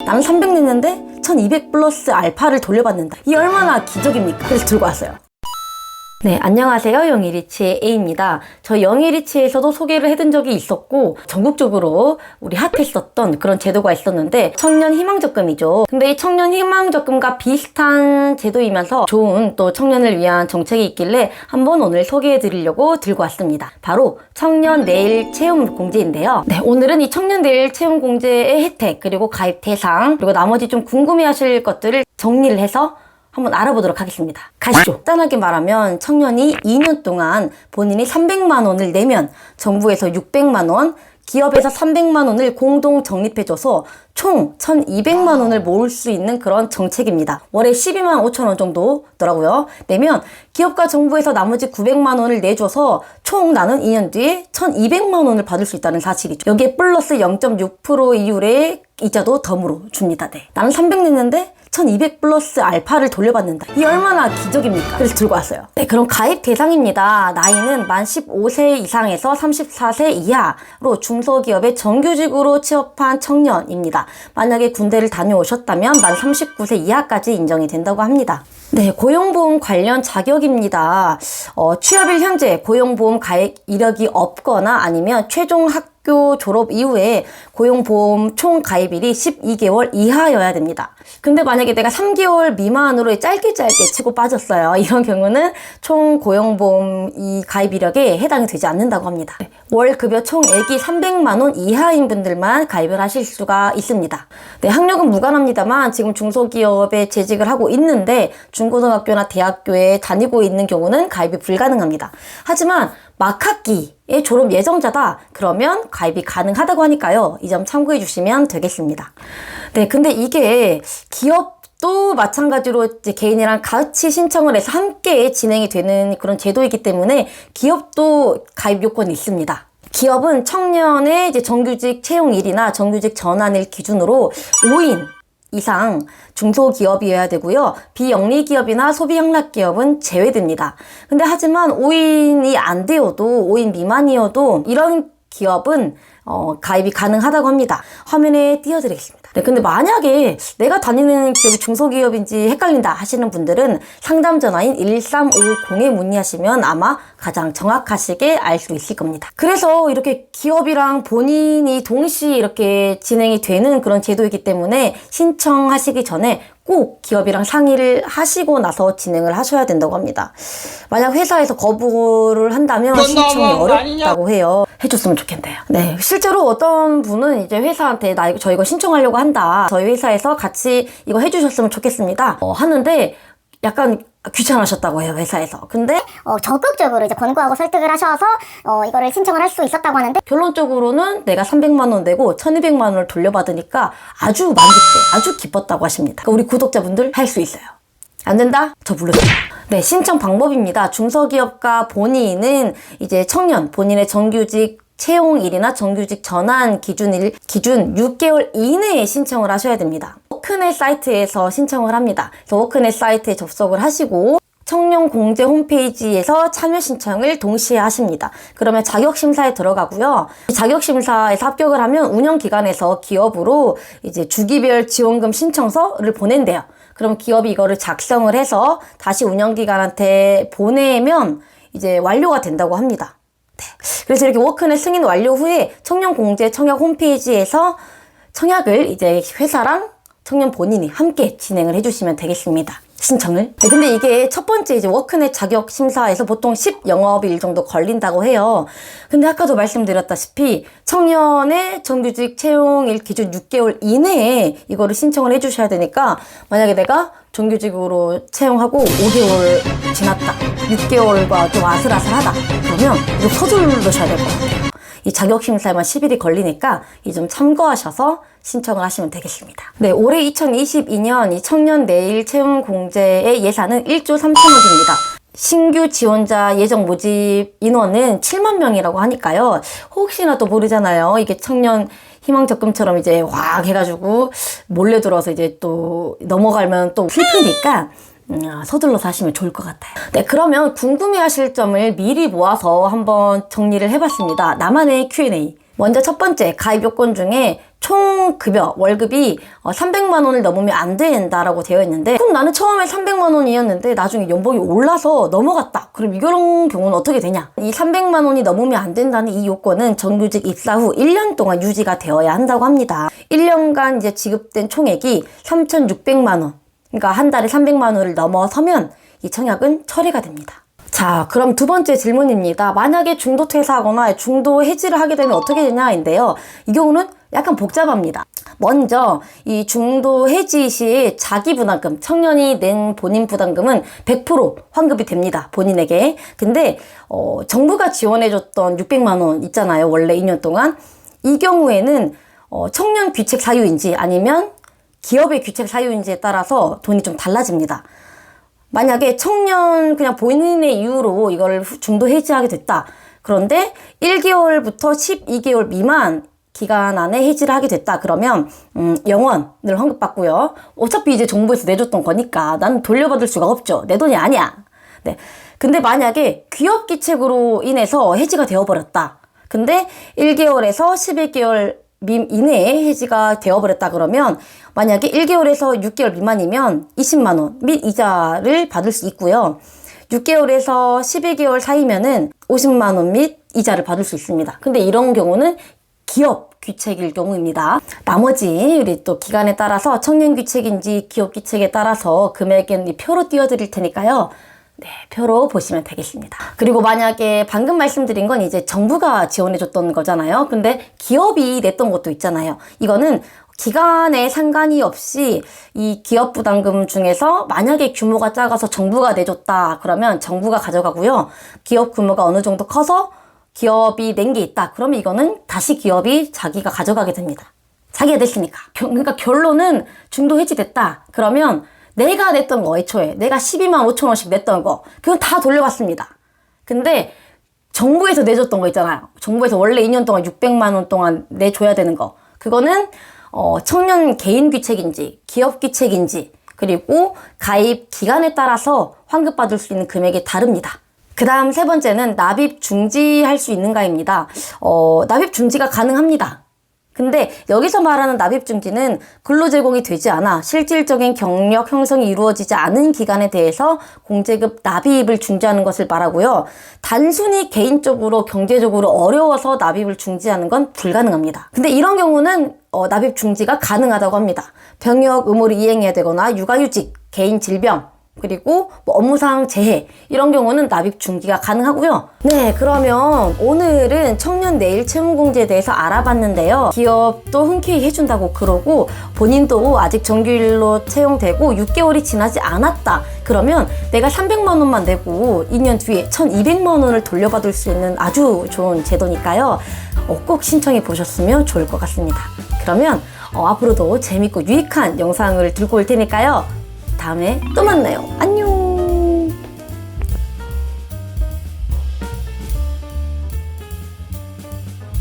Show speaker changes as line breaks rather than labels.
나는 300 냈는데 1200 플러스 알파를 돌려받는다. 이 얼마나 기적입니까? 그래서 들고 왔어요. 네, 안녕하세요. 영일이치의 A입니다. 저 영일이치에서도 소개를 해둔 적이 있었고 전국적으로 우리 핫했었던 그런 제도가 있었는데 청년 희망적금이죠. 근데 이 청년 희망적금과 비슷한 제도이면서 좋은 또 청년을 위한 정책이 있길래 한번 오늘 소개해 드리려고 들고 왔습니다. 바로 청년 내일 채용 공제인데요. 네, 오늘은 이 청년 내일 채용 공제의 혜택, 그리고 가입 대상, 그리고 나머지 좀 궁금해 하실 것들을 정리를 해서 한번 알아보도록 하겠습니다. 가시죠. 간단하게 말하면 청년이 2년 동안 본인이 300만 원을 내면 정부에서 600만 원, 기업에서 300만 원을 공동 적립해줘서 총 1200만 원을 모을 수 있는 그런 정책입니다. 월에 12만 5천 원 정도더라고요. 내면 기업과 정부에서 나머지 900만 원을 내줘서 총 나는 2년 뒤에 1200만 원을 받을 수 있다는 사실이죠. 여기에 플러스 0.6% 이율의 이자도 덤으로 줍니다. 네. 나는 300 냈는데 1200 플러스 알파를 돌려받는다. 이 얼마나 기적입니까? 그래서 들고 왔어요. 네, 그럼 가입 대상입니다. 나이는 만 15세 이상에서 34세 이하로 중소기업에 정규직으로 취업한 청년입니다. 만약에 군대를 다녀오셨다면 만 39세 이하까지 인정이 된다고 합니다. 네, 고용보험 관련 자격입니다. 취업일 현재 고용보험 가입 이력이 없거나 아니면 최종 학교 졸업 이후에 고용보험 총 가입일이 12개월 이하여야 됩니다. 근데 만약에 내가 3개월 미만으로 짧게 치고 빠졌어요. 이런 경우는 총 고용보험 이 가입 이력에 해당이 되지 않는다고 합니다. 월 급여 총액이 300만 원 이하인 분들만 가입을 하실 수가 있습니다. 네, 학력은 무관합니다만 지금 중소기업에 재직을 하고 있는데 중고등학교나 대학교에 다니고 있는 경우는 가입이 불가능합니다. 하지만 막학기에 졸업 예정자다 그러면 가입이 가능하다고 하니까요. 이 점 참고해 주시면 되겠습니다. 네, 근데 이게 기업도 마찬가지로 이제 개인이랑 같이 신청을 해서 함께 진행이 되는 그런 제도이기 때문에 기업도 가입 요건이 있습니다. 기업은 청년의 이제 정규직 채용일이나 정규직 전환일 기준으로 5인 이상 중소기업이어야 되고요. 비영리기업이나 소비영락기업은 제외됩니다. 근데 하지만 5인이 안 되어도 5인 미만이어도 이런 기업은 가입이 가능하다고 합니다. 화면에 띄워드리겠습니다. 네, 근데 만약에 내가 다니는 기업이 중소기업인지 헷갈린다 하시는 분들은 상담 전화인 1350에 문의하시면 아마 가장 정확하시게 알 수 있을 겁니다. 그래서 이렇게 기업이랑 본인이 동시에 이렇게 진행이 되는 그런 제도이기 때문에 신청하시기 전에 꼭 기업이랑 상의를 하시고 나서 진행을 하셔야 된다고 합니다. 만약 회사에서 거부를 한다면 신청이 어렵다고 해요. 해줬으면 좋겠네요. 네, 실제로 어떤 분은 이제 회사한테 저 이거 신청하려고 한다. 저희 회사에서 같이 이거 해주셨으면 좋겠습니다. 하는데 약간 귀찮으셨다고 해요, 회사에서. 근데
적극적으로 이제 권고하고 설득을 하셔서 이거를 신청을 할 수 있었다고 하는데
결론적으로는 내가 300만 원 내고 1200만 원을 돌려받으니까 아주 만족해, 아주 기뻤다고 하십니다. 그러니까 우리 구독자분들 할 수 있어요. 안 된다? 저 불러주세요. 네, 신청 방법입니다. 중소기업과 본인은 이제 청년, 본인의 정규직 채용일이나 정규직 전환 기준 6개월 이내에 신청을 하셔야 됩니다. 워크넷 사이트에서 신청을 합니다. 그래서 워크넷 사이트에 접속을 하시고 청년공제 홈페이지에서 참여 신청을 동시에 하십니다. 그러면 자격심사에 들어가고요. 자격심사에서 합격을 하면 운영기관에서 기업으로 이제 주기별 지원금 신청서를 보낸대요. 그럼 기업이 이거를 작성을 해서 다시 운영기관한테 보내면 이제 완료가 된다고 합니다. 네. 그래서 이렇게 워크넷 승인 완료 후에 청년공제 청약 홈페이지에서 청약을 이제 회사랑 청년 본인이 함께 진행을 해주시면 되겠습니다. 신청을. 네, 근데 이게 첫 번째 이제 워크넷 자격 심사에서 보통 10영업일 정도 걸린다고 해요. 근데 아까도 말씀드렸다시피 청년의 정규직 채용일 기준 6개월 이내에 이거를 신청을 해주셔야 되니까 만약에 내가 정규직으로 채용하고 5개월 지났다. 6개월과 좀 아슬아슬하다. 그러면 이거 서두르셔야 될 것 같아요. 이 자격심사에만 10일이 걸리니까 이 점 참고하셔서 신청을 하시면 되겠습니다. 네, 올해 2022년 이 청년 내일 채용 공제의 예산은 1조 3천억입니다. 신규 지원자 예정 모집 인원은 7만 명이라고 하니까요. 혹시나 또 모르잖아요. 이게 청년 희망적금처럼 이제 확 해가지고 몰래 들어서 이제 또 넘어가면 또 슬프니까 서둘러서 하시면 좋을 것 같아요. 네, 그러면 궁금해하실 점을 미리 모아서 한번 정리를 해봤습니다. 나만의 Q&A. 먼저 첫 번째, 가입 요건 중에 총 급여, 월급이 300만 원을 넘으면 안 된다라고 되어 있는데, 그럼 나는 처음에 300만 원이었는데 나중에 연봉이 올라서 넘어갔다. 그럼 이런 경우는 어떻게 되냐? 이 300만 원이 넘으면 안 된다는 이 요건은 정규직 입사 후 1년 동안 유지가 되어야 한다고 합니다. 1년간 이제 지급된 총액이 3,600만 원. 그러니까 한 달에 300만 원을 넘어서면 이 청약은 처리가 됩니다. 자, 그럼 두 번째 질문입니다. 만약에 중도 퇴사하거나 중도 해지를 하게 되면 어떻게 되냐인데요. 이 경우는 약간 복잡합니다. 먼저 이 중도 해지 시 자기 부담금, 청년이 낸 본인 부담금은 100% 환급이 됩니다. 본인에게. 근데 정부가 지원해줬던 600만 원 있잖아요. 원래 2년 동안. 이 경우에는 청년 귀책 사유인지 아니면 기업의 귀책 사유인지에 따라서 돈이 좀 달라집니다. 만약에 청년 그냥 본인의 이유로 이걸 중도 해지하게 됐다. 그런데 1개월부터 12개월 미만 기간 안에 해지를 하게 됐다. 그러면 0원을 환급받고요. 어차피 이제 정부에서 내줬던 거니까 나는 돌려받을 수가 없죠. 내 돈이 아니야. 네. 근데 만약에 기업 기책으로 인해서 해지가 되어버렸다. 근데 1개월에서 11개월 이내에 해지가 되어버렸다 그러면 만약에 1개월에서 6개월 미만이면 20만 원 및 이자를 받을 수 있고요. 6개월에서 12개월 사이면은 50만 원 및 이자를 받을 수 있습니다. 근데 이런 경우는 기업 귀책일 경우입니다. 나머지 우리 또 기간에 따라서 청년 귀책인지 기업 귀책에 따라서 금액은 표로 띄워드릴 테니까요. 네, 표로 보시면 되겠습니다. 그리고 만약에 방금 말씀드린 건 이제 정부가 지원해줬던 거잖아요. 근데 기업이 냈던 것도 있잖아요. 이거는 기간에 상관이 없이 이 기업 부담금 중에서 만약에 규모가 작아서 정부가 내줬다 그러면 정부가 가져가고요. 기업 규모가 어느 정도 커서 기업이 낸 게 있다. 그러면 이거는 다시 기업이 자기가 가져가게 됩니다. 자기가 냈으니까. 그러니까 결론은 중도 해지됐다. 그러면 내가 냈던 거, 애초에 내가 12만 5천 원씩 냈던 거 그건 다 돌려받습니다. 근데 정부에서 내줬던 거 있잖아요. 정부에서 원래 2년 동안 600만 원 동안 내줘야 되는 거 그거는 청년 개인 귀책인지 기업 귀책인지 그리고 가입 기간에 따라서 환급받을 수 있는 금액이 다릅니다. 그 다음 세 번째는 납입 중지할 수 있는가입니다. 납입 중지가 가능합니다. 근데 여기서 말하는 납입 중지는 근로 제공이 되지 않아 실질적인 경력 형성이 이루어지지 않은 기간에 대해서 공제급 납입을 중지하는 것을 말하고요. 단순히 개인적으로 경제적으로 어려워서 납입을 중지하는 건 불가능합니다. 근데 이런 경우는 납입 중지가 가능하다고 합니다. 병역 의무를 이행해야 되거나 육아휴직, 개인 질병, 그리고 뭐 업무상 재해 이런 경우는 납입 중지가 가능하고요. 네, 그러면 오늘은 청년 내일 채용공제에 대해서 알아봤는데요. 기업도 흔쾌히 해준다고 그러고 본인도 아직 정규일로 채용되고 6개월이 지나지 않았다. 그러면 내가 300만 원만 내고 2년 뒤에 1,200만 원을 돌려받을 수 있는 아주 좋은 제도니까요. 꼭 신청해 보셨으면 좋을 것 같습니다. 그러면 앞으로도 재밌고 유익한 영상을 들고 올 테니까요. 다음에 또 만나요. 안녕!